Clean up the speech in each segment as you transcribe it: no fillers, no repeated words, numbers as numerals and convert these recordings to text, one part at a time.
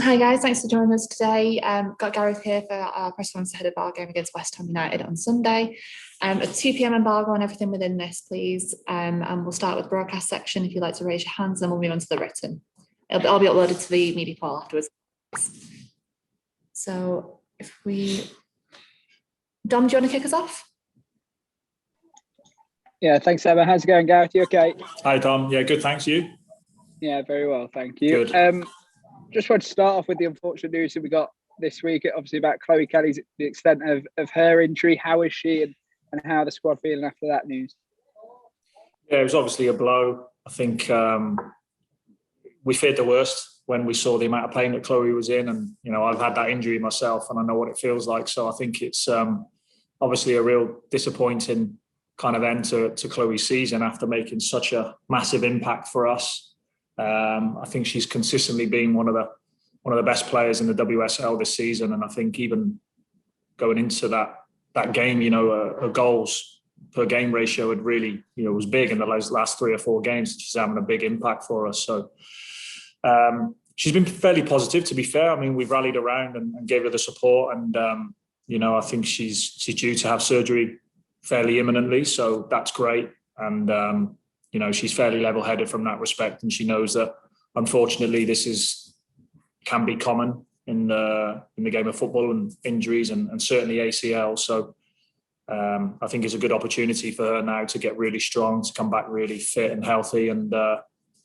Hi guys, thanks for joining us today. Got Gareth here for our press conference ahead of our game against West Ham United on Sunday. A 2 p.m. embargo on everything within this, please. And we'll start with the broadcast section. If you'd like to raise your hands, then we'll move on to the written. I'll be uploaded to the media portal afterwards. So Dom, do you want to kick us off? Yeah, thanks, Emma. How's it going, Gareth? You okay? Hi, Dom. Yeah, good. Thanks. You? Yeah, very well. Thank you. Good. Just wanted to start off with the unfortunate news that we got this week, obviously about Chloe Kelly's, the extent of her injury. How is she and how are the squad feeling after that news? Yeah, it was obviously a blow. I think we feared the worst when we saw the amount of pain that Chloe was in. And, I've had that injury myself and I know what it feels like. So I think it's obviously a real disappointing kind of end to Chloe's season after making such a massive impact for us. I think she's consistently been one of the best players in the WSL this season, and I think even going into that game, her goals per game ratio had really, was big in the last 3 or 4 games. She's having a big impact for us. So she's been fairly positive, to be fair. I mean, we've rallied around and gave her the support, and I think she's due to have surgery fairly imminently, so that's great. And she's fairly level-headed from that respect, and she knows that unfortunately this can be common in the game of football, and injuries and certainly ACL. So I think it's a good opportunity for her now to get really strong, to come back really fit and healthy. And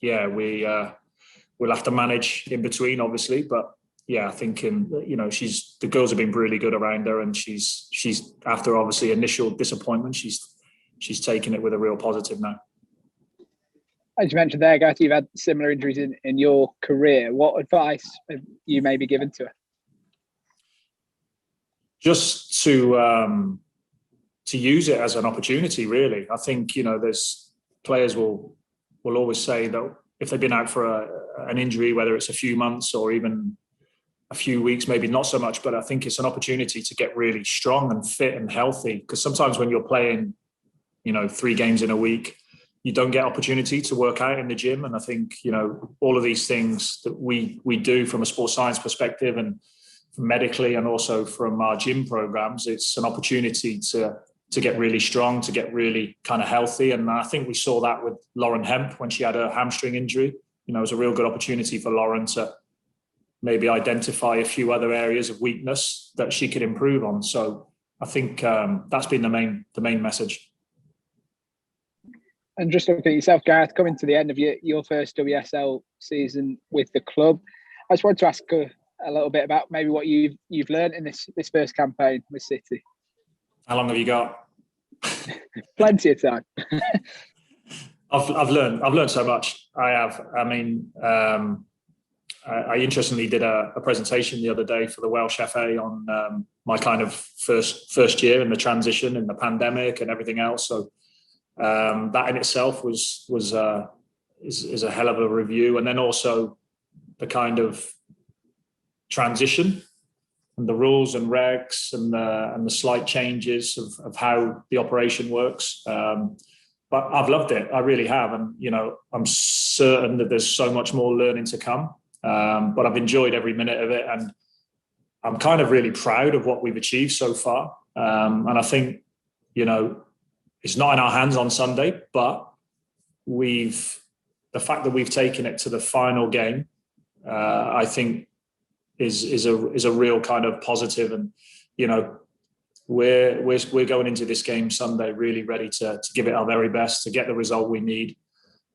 we'll have to manage in between, obviously, but yeah, I think the girls have been really good around her, and she's after obviously initial disappointment, she's taken it with a real positive now. As you mentioned there, Gareth, you've had similar injuries in your career. What advice have you maybe given to her? Just to use it as an opportunity, really. I think, there's players will always say that if they've been out for an injury, whether it's a few months or even a few weeks, maybe not so much, but I think it's an opportunity to get really strong and fit and healthy. Because sometimes when you're playing, 3 games in a week, you don't get opportunity to work out in the gym. And I think, all of these things that we do from a sports science perspective and medically, and also from our gym programs, it's an opportunity to get really strong, to get really kind of healthy. And I think we saw that with Lauren Hemp when she had a hamstring injury. It was a real good opportunity for Lauren to maybe identify a few other areas of weakness that she could improve on. So I think that's been the main message. And just looking at yourself, Gareth, coming to the end of your first WSL season with the club, I just wanted to ask a little bit about maybe what you've learned in this first campaign with City. How long have you got? Plenty of time. I've learned so much. I have. I mean, I interestingly did a presentation the other day for the Welsh FA on my kind of first year in the transition and the pandemic and everything else. So that in itself is a hell of a review, and then also the kind of transition and the rules and regs and the slight changes of how the operation works. But I've loved it. I really have, and I'm certain that there's so much more learning to come. But I've enjoyed every minute of it, and I'm kind of really proud of what we've achieved so far. And I think it's not in our hands on Sunday, but the fact that we've taken it to the final game, I think is a real kind of positive. And we're going into this game Sunday really ready to give it our very best, to get the result we need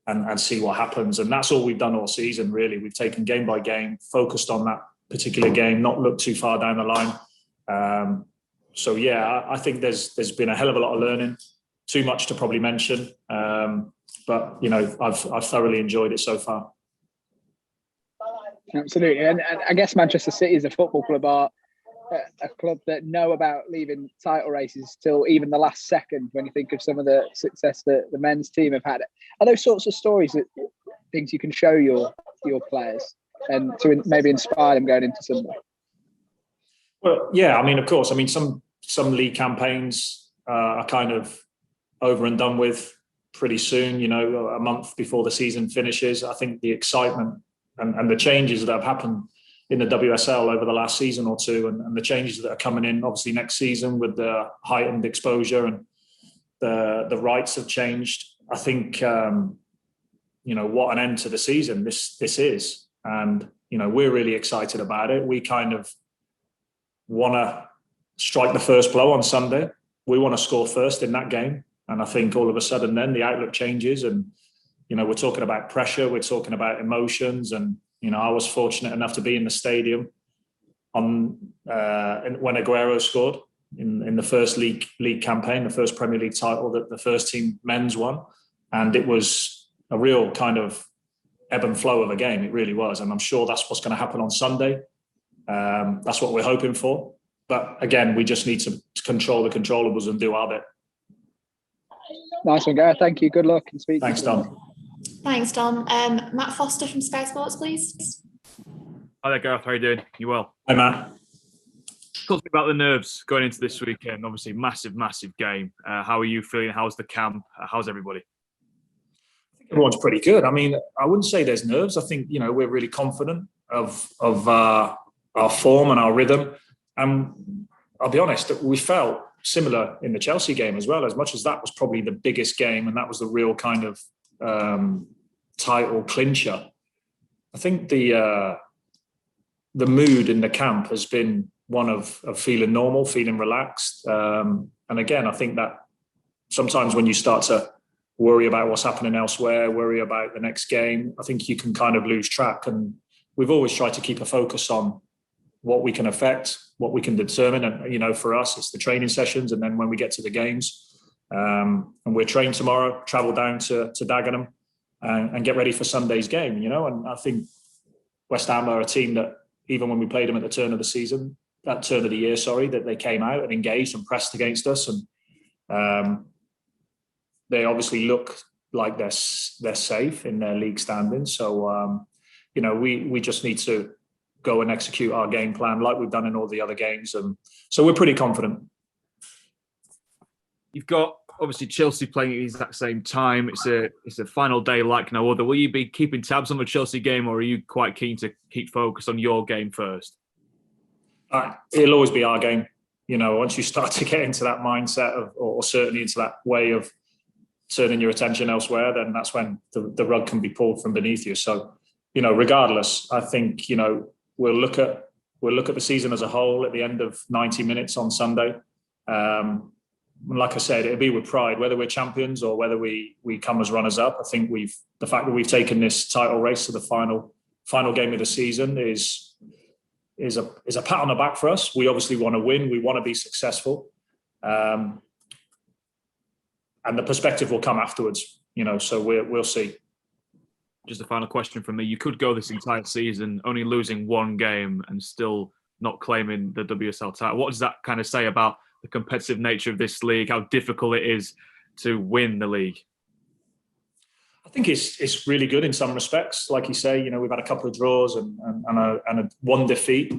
and see what happens. And that's all we've done all season, really. We've taken game by game, focused on that particular game, not looked too far down the line. So yeah, I think there's been a hell of a lot of learning. Too much to probably mention, but I've thoroughly enjoyed it so far. Absolutely, and I guess Manchester City as a football club are a club that know about leaving title races till even the last second. When you think of some of the success that the men's team have had, are those sorts of stories that things you can show your players and to maybe inspire them going into Sunday? Well, yeah, I mean, of course. I mean, some league campaigns are kind of over and done with pretty soon, a month before the season finishes. I think the excitement and the changes that have happened in the WSL over the last season or two, and the changes that are coming in, obviously next season with the heightened exposure and the rights have changed. I think, what an end to the season this is. And, we're really excited about it. We kind of want to strike the first blow on Sunday. We want to score first in that game. And I think all of a sudden then the outlook changes and, we're talking about pressure, we're talking about emotions. And, I was fortunate enough to be in the stadium when Aguero scored in the first league campaign, the first Premier League title that the first team men's won. And it was a real kind of ebb and flow of a game. It really was. And I'm sure that's what's going to happen on Sunday. That's what we're hoping for. But again, we just need to control the controllables and do our bit. Nice one, Gareth. Thank you. Good luck and speak. Thanks, Dom. Thanks, Dom. Matt Foster from Sky Sports, please. Hi there, Gareth. How are you doing? You well? Hi, Matt. Talk to me about the nerves going into this weekend. Obviously, massive game. How are you feeling? How's the camp? How's everybody? I think everyone's pretty good. I mean, I wouldn't say there's nerves. I think, we're really confident of our form and our rhythm. And I'll be honest, we felt similar in the Chelsea game as well, as much as that was probably the biggest game and that was the real kind of title clincher. I think the mood in the camp has been one of feeling normal, feeling relaxed. And again, I think that sometimes when you start to worry about what's happening elsewhere, worry about the next game, I think you can kind of lose track. And we've always tried to keep a focus on what we can affect, what we can determine. And, for us, it's the training sessions. And then when we get to the games, and we're trained tomorrow, travel down to Dagenham and get ready for Sunday's game, And I think West Ham are a team that even when we played them at the turn of the year, that they came out and engaged and pressed against us. And they obviously look like they're safe in their league standings. So, we just need to go and execute our game plan like we've done in all the other games. And so we're pretty confident. You've got obviously Chelsea playing at the exact same time. It's a final day like no other. Will you be keeping tabs on the Chelsea game, or are you quite keen to keep focused on your game first? It'll always be our game. Once you start to get into that mindset or certainly into that way of turning your attention elsewhere, then that's when the rug can be pulled from beneath you. So, regardless, I think, we'll look at the season as a whole at the end of 90 minutes on Sunday. Like I said, it'll be with pride, whether we're champions or whether we come as runners up. I think the fact that we've taken this title race to the final game of the season is a pat on the back for us. We obviously want to win. We want to be successful. And the perspective will come afterwards, so we'll see. Just a final question from me. You could go this entire season only losing one game and still not claiming the WSL title. What does that kind of say about the competitive nature of this league, how difficult it is to win the league? I think it's really good in some respects. Like you say, we've had a couple of draws and a one defeat.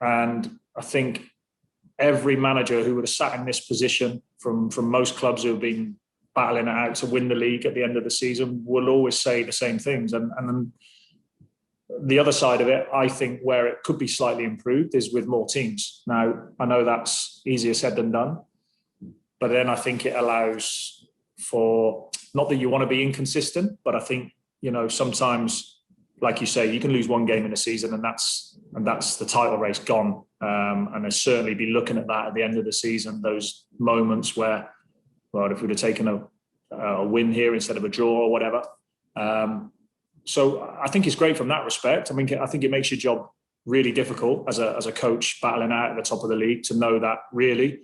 And I think every manager who would have sat in this position from most clubs who have been battling it out to win the league at the end of the season will always say the same things. And then the other side of it, I think where it could be slightly improved is with more teams. Now, I know that's easier said than done, but then I think it allows for, not that you want to be inconsistent, but I think, sometimes, like you say, you can lose one game in a season and that's the title race gone. And I'll certainly be looking at that at the end of the season, those moments where, well, if we'd have taken a win here instead of a draw or whatever. So I think it's great from that respect. I mean, I think it makes your job really difficult as a coach battling out at the top of the league to know that really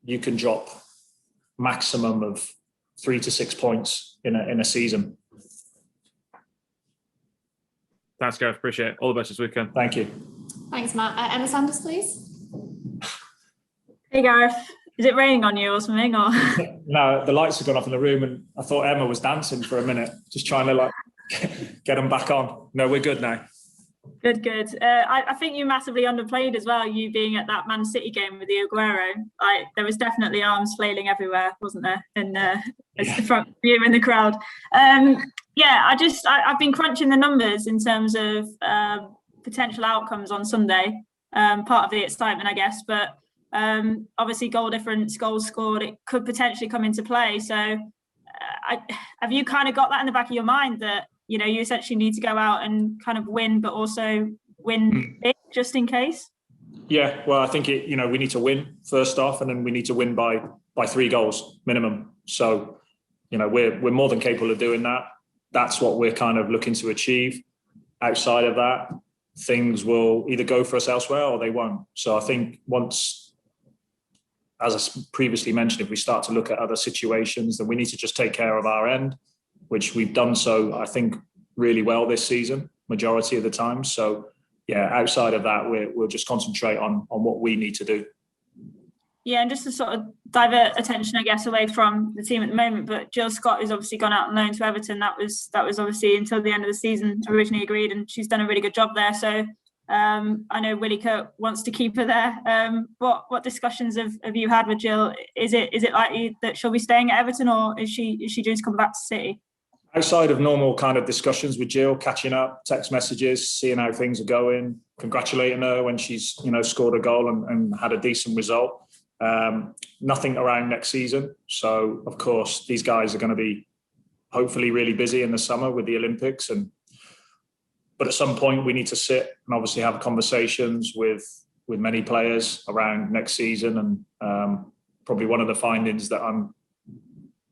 you can drop maximum of 3 to 6 points in a season. Thanks, Gareth. Appreciate it. All the best this weekend. Thank you. Thanks, Matt. Emma Sanders, please. Hey, Gareth. Is it raining on you or something? Or No, the lights have gone off in the room and I thought Emma was dancing for a minute, just trying to get them back on. No, we're good now. Good. I think you massively underplayed as well, you being at that Man City game with the Aguero. There was definitely arms flailing everywhere, wasn't there? In the front of you in the crowd. I've been crunching the numbers in terms of potential outcomes on Sunday. Part of the excitement, I guess, but obviously goal difference, goals scored, it could potentially come into play. So have you kind of got that in the back of your mind that, you know, you essentially need to go out and kind of win, but also win big just in case? Yeah, well, I think we need to win first off, and then we need to win by 3 goals minimum. So, we're more than capable of doing that. That's what we're kind of looking to achieve. Outside of that, things will either go for us elsewhere or they won't. So I think once, as I previously mentioned, if we start to look at other situations, then we need to just take care of our end, which we've done so, I think, really well this season, majority of the time. So yeah, outside of that, we'll just concentrate on what we need to do. Yeah, and just to sort of divert attention, I guess, away from the team at the moment, but Jill Scott has obviously gone out on loan to Everton. That was obviously until the end of the season originally agreed, and she's done a really good job there. So I know Willie Kirk wants to keep her there. What discussions have you had with Jill? Is it likely that she'll be staying at Everton, or is she due to come back to City? Outside of normal kind of discussions with Jill, catching up, text messages, seeing how things are going, congratulating her when she's scored a goal and had a decent result. Nothing around next season. So of course these guys are going to be hopefully really busy in the summer with the Olympics, but at some point we need to sit and obviously have conversations with many players around next season. And probably one of the findings that I'm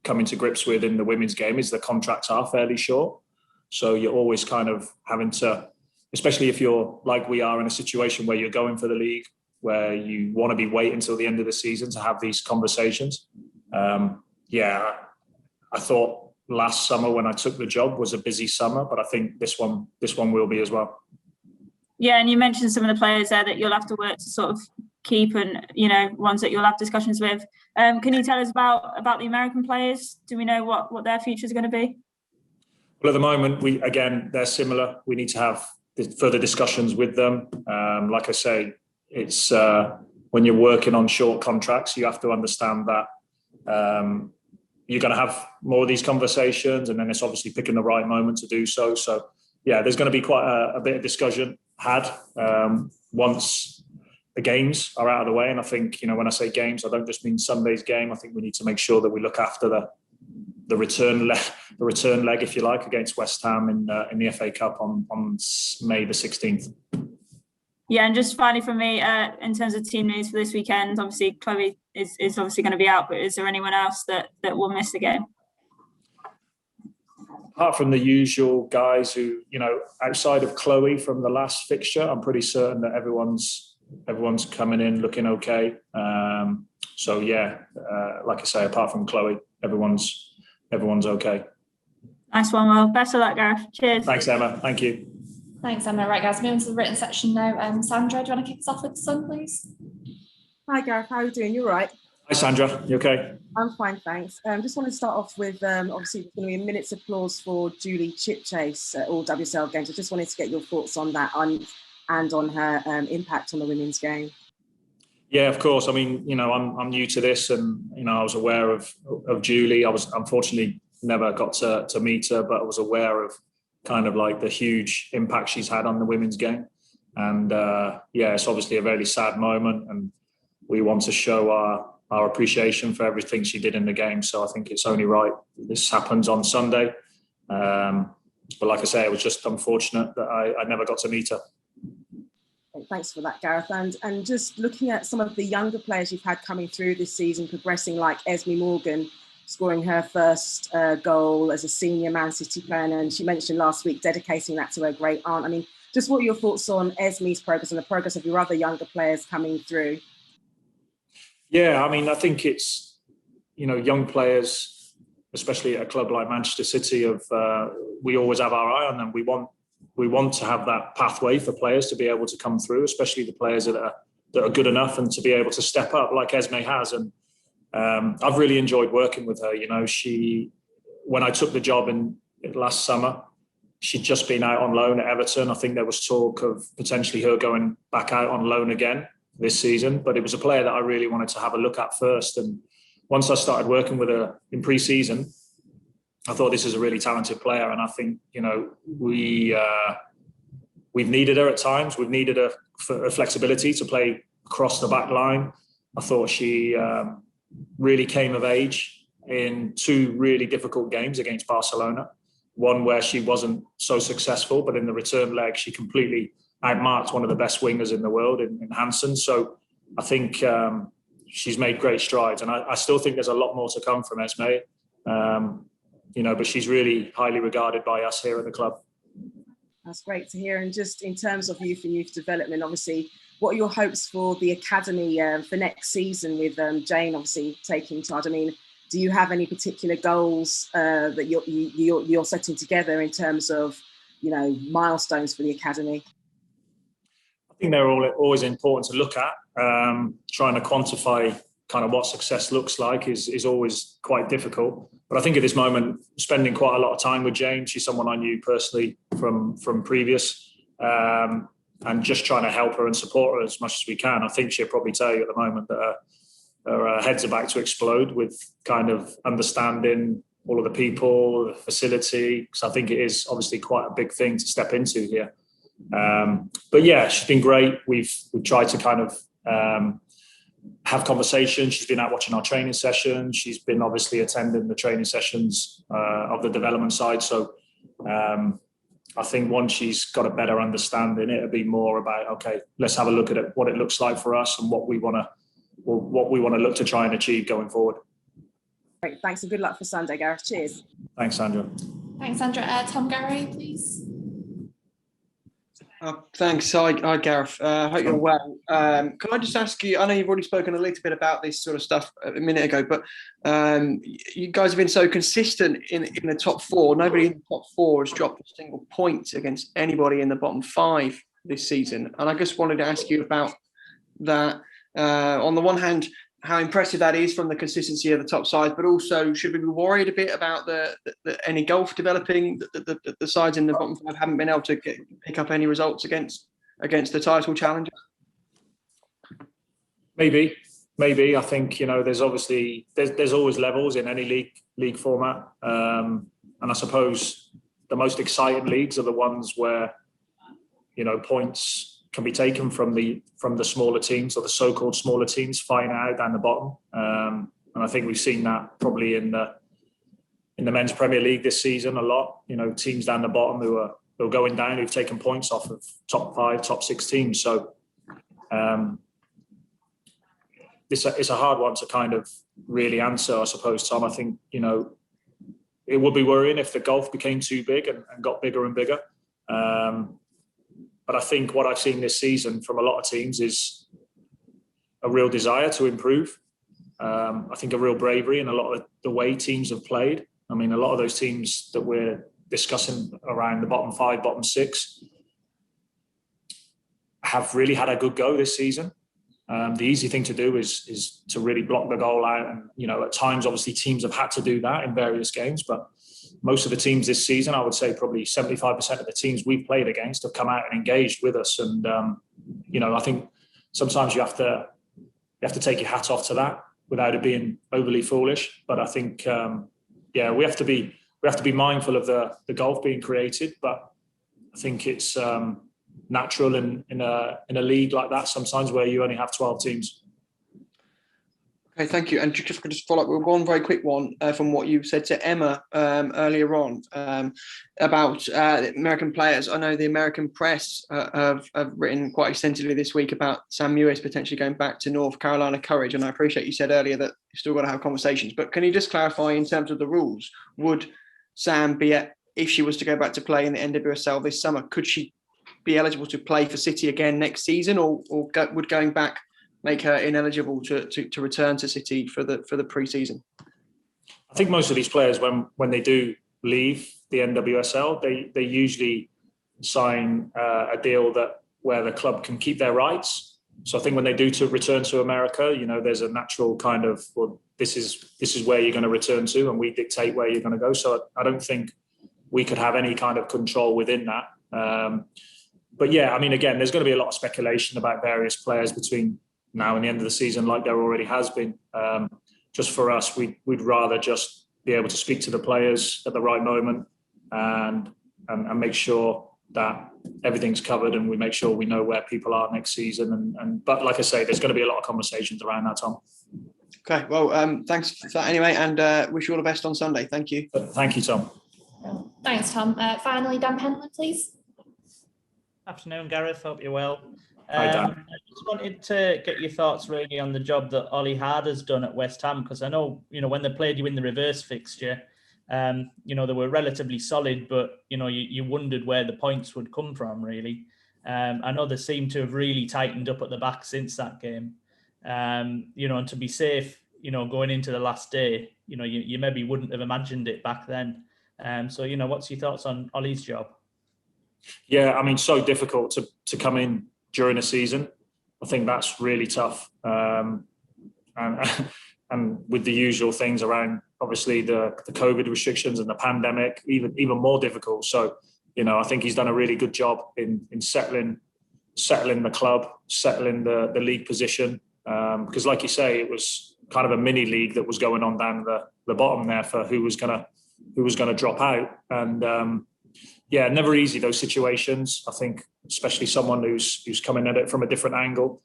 coming to grips with in the women's game is the contracts are fairly short. So you're always kind of having to, especially if you're like we are in a situation where you're going for the league, where you want to be waiting until the end of the season to have these conversations. I thought last summer when I took the job was a busy summer, but I think this one will be as well. Yeah, and you mentioned some of the players there that you'll have to work to sort of keep, and ones that you'll have discussions with. Can you tell us about the American players? Do we know what their futures are going to be? Well, at the moment, they're similar. We need to have further discussions with them. Like I say, it's when you're working on short contracts, you have to understand that you're going to have more of these conversations, and then it's obviously picking the right moment to do so. So yeah, there's going to be quite a bit of discussion had once the games are out of the way. And I think, when I say games, I don't just mean Sunday's game. I think we need to make sure that we look after the return leg, if you like, against West Ham in the FA Cup on May the 16th. Yeah, and just finally from me, in terms of team news for this weekend, obviously Chloe is obviously going to be out, but is there anyone else that will miss the game? Apart from the usual guys who, outside of Chloe from the last fixture, I'm pretty certain that everyone's coming in looking okay. So yeah, like I say, apart from Chloe, everyone's okay. Nice one. Well, best of luck, Gareth. Cheers. Thanks, Emma. Thank you. Thanks, Emma. Right, guys, moving to the written section now. Sandra, do you want to kick us off with the sun, please? Hi, Gareth. How are you doing? You all right? Hi, Sandra. You okay? I'm fine, thanks. Just want to start off with, obviously, there's going to be a minute's applause for Julie Chipchase at all WSL games. I just wanted to get your thoughts on that and on her impact on the women's game. Yeah, of course. I mean, I'm new to this, and I was aware of Julie. I was unfortunately never got to meet her, but I was aware of kind of like the huge impact she's had on the women's game. And it's obviously a very sad moment, and we want to show our appreciation for everything she did in the game. So I think it's only right this happens on Sunday. But like I say, it was just unfortunate that I never got to meet her. Thanks for that, Gareth. And just looking at some of the younger players you've had coming through this season, progressing, like Esme Morgan, scoring her first goal as a senior Man City player, and she mentioned last week dedicating that to her great aunt. I mean, just what are your thoughts on Esme's progress and the progress of your other younger players coming through? Yeah, I mean, I think it's, young players, especially at a club like Manchester City, we always have our eye on them. We want to have that pathway for players to be able to come through, especially the players that are good enough and to be able to step up like Esme has. And I've really enjoyed working with her. When I took the job in last summer, she'd just been out on loan at Everton. I think there was talk of potentially her going back out on loan again this season, but it was a player that I really wanted to have a look at first. And once I started working with her in pre-season, I thought this is a really talented player. And I think, we we've needed her at times. We've needed her for her flexibility to play across the back line. I thought she really came of age in 2 really difficult games against Barcelona. One where she wasn't so successful, but in the return leg, she completely outmarked one of the best wingers in the world in Hansen. So I think she's made great strides, and I still think there's a lot more to come from Esme. But she's really highly regarded by us here at the club. That's great to hear. And just in terms of youth and youth development, obviously, what are your hopes for the academy for next season with Jane obviously taking charge? I mean, do you have any particular goals that you're setting together in terms of, milestones for the academy? I think they're always important to look at. Trying to quantify kind of what success looks like is always quite difficult. But I think at this moment, spending quite a lot of time with Jane, she's someone I knew personally from previous, and just trying to help her and support her as much as we can. I think she'll probably tell you at the moment that her head's about to explode with kind of understanding all of the people, the facility, because I think it is obviously quite a big thing to step into here. But yeah, she's been great. We've tried to kind of have conversations. She's been out watching our training sessions. She's been obviously attending the training sessions of the development side. So I think once she's got a better understanding, it'll be more about, okay, let's have a look at it, what it looks like for us and what we want to look to try and achieve going forward. Great, thanks and good luck for Sunday, Gareth. Cheers. Thanks, Sandra. Thanks, Sandra. Tom Gary, please. Thanks. Hi, Gareth. Hope you're well. Can I just ask you, I know you've already spoken a little bit about this sort of stuff a minute ago, but you guys have been so consistent in the top 4. Nobody in the top 4 has dropped a single point against anybody in the bottom 5 this season. And I just wanted to ask you about that. On the one hand, how impressive that is from the consistency of the top sides, but also should we be worried a bit about the any golf developing? The sides in the bottom 5 haven't been able to pick up any results against the title challengers. Maybe. I think there's obviously there's always levels in any league format, and I suppose the most exciting leagues are the ones where points can be taken from the smaller teams, or the so-called smaller teams fighting out down the bottom. And I think we've seen that probably in the men's Premier League this season a lot. Teams down the bottom who are going down, who've taken points off of top 5, top 6 teams. So it's a hard one to kind of really answer, I suppose, Tom. I think it would be worrying if the gulf became too big and got bigger and bigger. But I think what I've seen this season from a lot of teams is a real desire to improve. I think a real bravery in a lot of the way teams have played. I mean, a lot of those teams that we're discussing around the bottom 5, bottom 6 have really had a good go this season. The easy thing to do is to really block the goal out. And, at times, obviously, teams have had to do that in various games, but most of the teams this season, I would say probably 75% of the teams we've played against have come out and engaged with us. And, I think sometimes you have to take your hat off to that without it being overly foolish. But I think, we have to be mindful of the golf being created. But I think it's natural in a league like that sometimes where you only have 12 teams. Okay, thank you. And just to follow up with one very quick one from what you said to Emma earlier on about American players. I know the American press have written quite extensively this week about Sam Mewis potentially going back to North Carolina Courage. And I appreciate you said earlier that you've still got to have conversations. But can you just clarify in terms of the rules? Would Sam if she was to go back to play in the NWSL this summer, could she be eligible to play for City again next season, or would going back make her ineligible to return to City for the pre-season? I think most of these players, when they do leave the NWSL, they usually sign a deal where the club can keep their rights. So I think when they do to return to America, there's a natural kind of, well, this is where you're going to return to, and we dictate where you're going to go. So I don't think we could have any kind of control within that. But yeah, I mean, again, there's going to be a lot of speculation about various players between now and the end of the season, like there already has been. Just for us, we'd rather just be able to speak to the players at the right moment and make sure that everything's covered and we make sure we know where people are next season. But like I say, there's going to be a lot of conversations around that, Tom. Okay, well, thanks for that anyway, and wish you all the best on Sunday. Thank you. Thank you, Tom. Thanks, Tom. Finally, Dan Pentland, please. Afternoon, Gareth. Hope you're well. Hi, Dan. I just wanted to get your thoughts really on the job that Ollie Harder's done at West Ham, because I know, when they played you in the reverse fixture, they were relatively solid, but, you wondered where the points would come from, really. I know they seem to have really tightened up at the back since that game. And to be safe, going into the last day, you maybe wouldn't have imagined it back then. So, what's your thoughts on Ollie's job? Yeah, I mean, so difficult to come in during a season. I think that's really tough. And with the usual things around, obviously, the COVID restrictions and the pandemic, even more difficult. So, I think he's done a really good job in settling the club, settling the league position. Because like you say, it was kind of a mini league that was going on down the bottom there for who was gonna drop out. And never easy, those situations. I think especially someone who's coming at it from a different angle.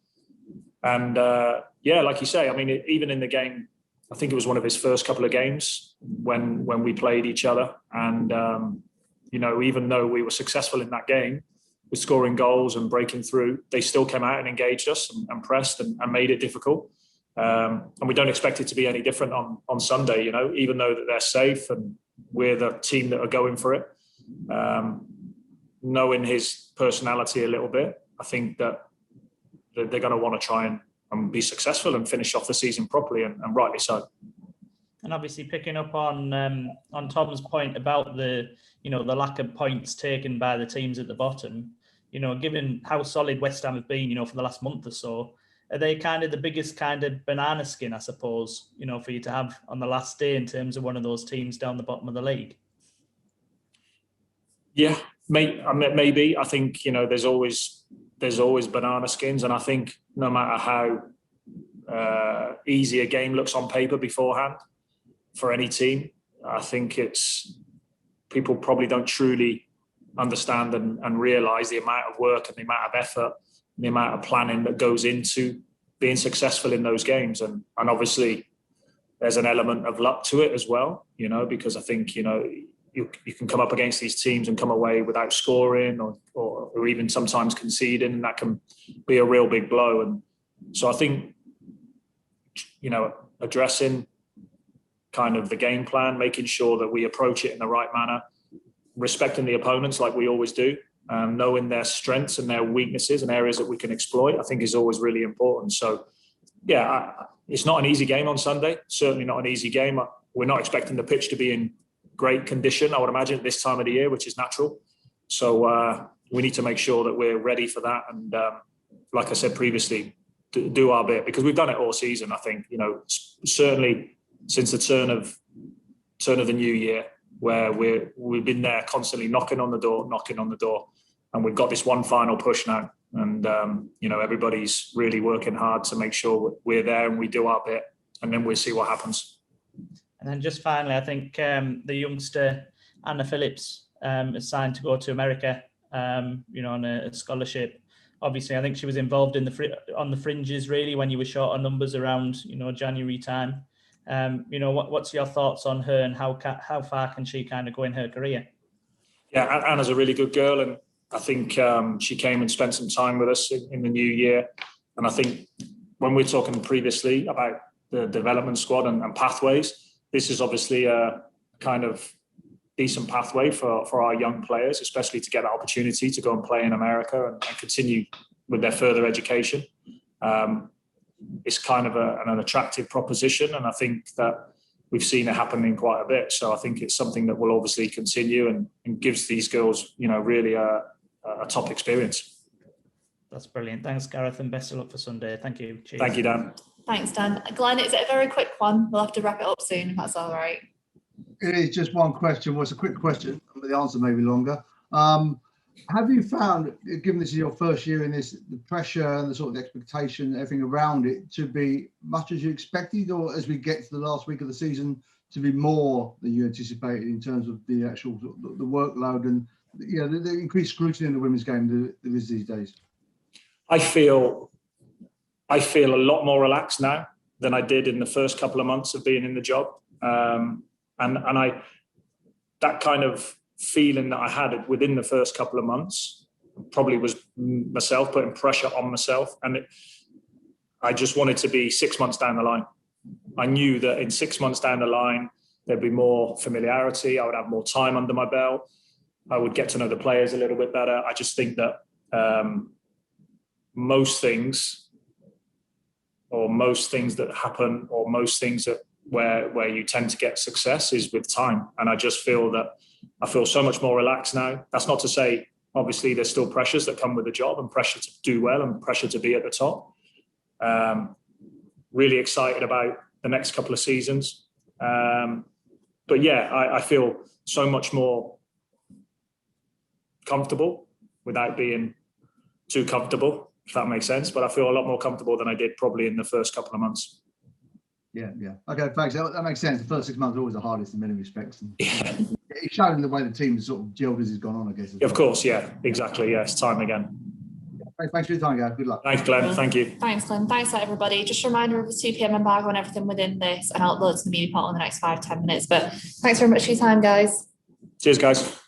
And like you say, I mean, even in the game, I think it was one of his first couple of games when we played each other. And even though we were successful in that game with scoring goals and breaking through, they still came out and engaged us and pressed and made it difficult. And we don't expect it to be any different on Sunday, even though that they're safe and we're the team that are going for it. Knowing his personality a little bit, I think that they're going to want to try and be successful and finish off the season properly, and rightly so. And obviously, picking up on Tom's point about the lack of points taken by the teams at the bottom, given how solid West Ham have been, for the last month or so, are they kind of the biggest kind of banana skin, I suppose, for you to have on the last day in terms of one of those teams down the bottom of the league? Yeah, maybe. I think there's always banana skins, and I think no matter how easy a game looks on paper beforehand for any team, I think it's people probably don't truly understand and realise the amount of work and the amount of effort and the amount of planning that goes into being successful in those games, and obviously there's an element of luck to it as well, because I think you can come up against these teams and come away without scoring or even sometimes conceding, and that can be a real big blow. And so I think, addressing kind of the game plan, making sure that we approach it in the right manner, respecting the opponents like we always do, knowing their strengths and their weaknesses and areas that we can exploit, I think is always really important. So, it's not an easy game on Sunday, certainly not an easy game. We're not expecting the pitch to be in great condition, I would imagine, at this time of the year, which is natural. So we need to make sure that we're ready for that. And like I said previously, do our bit, because we've done it all season. I think, certainly since the turn of the new year, where we've been there constantly knocking on the door, and we've got this one final push now. And, everybody's really working hard to make sure we're there and we do our bit, and then we'll see what happens. And then just finally, I think the youngster Anna Phillips is signed to go to America, on a scholarship. Obviously, I think she was involved on the fringes really when you were short on numbers around January time. What's your thoughts on her, and how far can she kind of go in her career? Yeah, Anna's a really good girl, and I think she came and spent some time with us in the new year. And I think when we're talking previously about the development squad and pathways, this is obviously a kind of decent pathway for our young players, especially to get the opportunity to go and play in America and continue with their further education. It's kind of an attractive proposition, and I think that we've seen it happening quite a bit. So I think it's something that will obviously continue and gives these girls, really a top experience. That's brilliant. Thanks, Gareth, and best of luck for Sunday. Thank you. Cheers. Thank you, Dan. Thanks, Dan. Glenn, it's a very quick one. We'll have to wrap it up soon, if that's all right. It is just one question. Well, it's a quick question, but the answer may be longer. Have you found, given this is your first year in this, the pressure and the sort of expectation, everything around it, to be much as you expected, or as we get to the last week of the season, to be more than you anticipated in terms of the actual the workload and the increased scrutiny in the women's game there is these days? I feel a lot more relaxed now than I did in the first couple of months of being in the job. And that kind of feeling that I had within the first couple of months probably was myself putting pressure on myself. And I just wanted to be 6 months down the line. I knew that in 6 months down the line, there'd be more familiarity. I would have more time under my belt. I would get to know the players a little bit better. I just think that most things that happen, or most things that where you tend to get success is with time. And I just feel that I feel so much more relaxed now. That's not to say, obviously, there's still pressures that come with the job, and pressure to do well and pressure to be at the top. Really excited about the next couple of seasons. But yeah, I feel so much more comfortable without being too comfortable, if that makes sense. But I feel a lot more comfortable than I did probably in the first couple of months. Yeah. Okay, thanks. That makes sense. The first 6 months are always the hardest in many respects. And it's showing the way the team sort of gelled as it's gone on, I guess. Of course, yeah, exactly. Yeah, it's time again. Thanks for your time, guys. Good luck. Thanks, Glenn. Thank you. Thanks, Glenn. Thanks, everybody. Just a reminder of the 2 p.m. embargo and everything within this, and I'll upload to the media part in the next 5-10 minutes. But thanks very much for your time, guys. Cheers, guys.